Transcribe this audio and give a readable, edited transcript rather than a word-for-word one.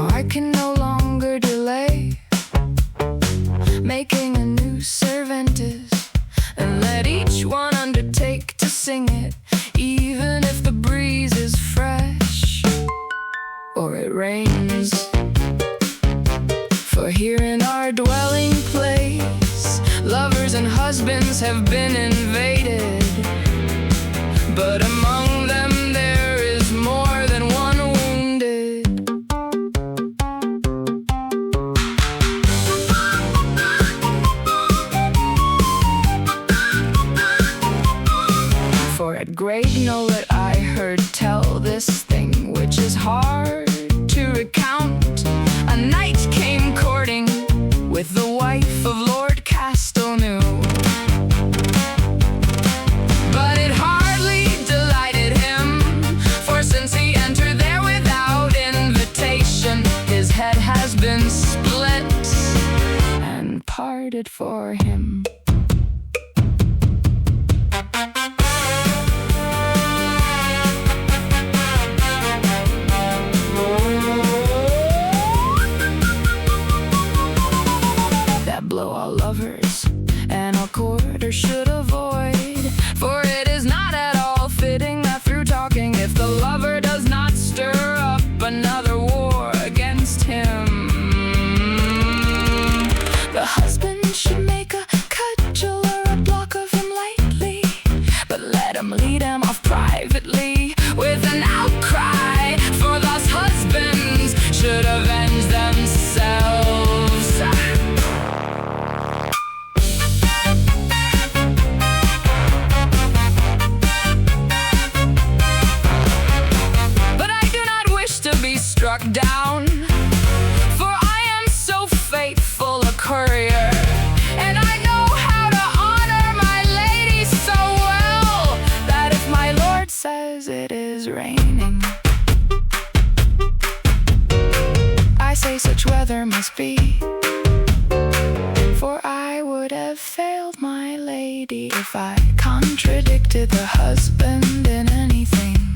Now I can no longer delay making a new Cervantes, and let each one undertake to sing it, even if the breeze is fresh or it rains. For here in our dwelling place, lovers and husbands have been invaded, but among them there is more than one wounded. For at great Nolet I heard tell this thing, which is hard to recount. A knight came courting with the wife of Lord Castelnau, but it hardly delighted him, for since he entered there without invitation, his head has been split and parted for him. Blow all lovers and all courters should avoid, for it is not at all fitting that through talking, if the lover does not stir up another war against him, the husband should make a cudgel or a block of him lightly, but let him lead him off privately with an outcry, for thus husbands should avenge themselves. Struck down, for I am so faithful a courier, and I know how to honor my lady so well, that if my lord says it is raining, I say such weather must be, for I would have failed my lady if I contradicted the husband in anything.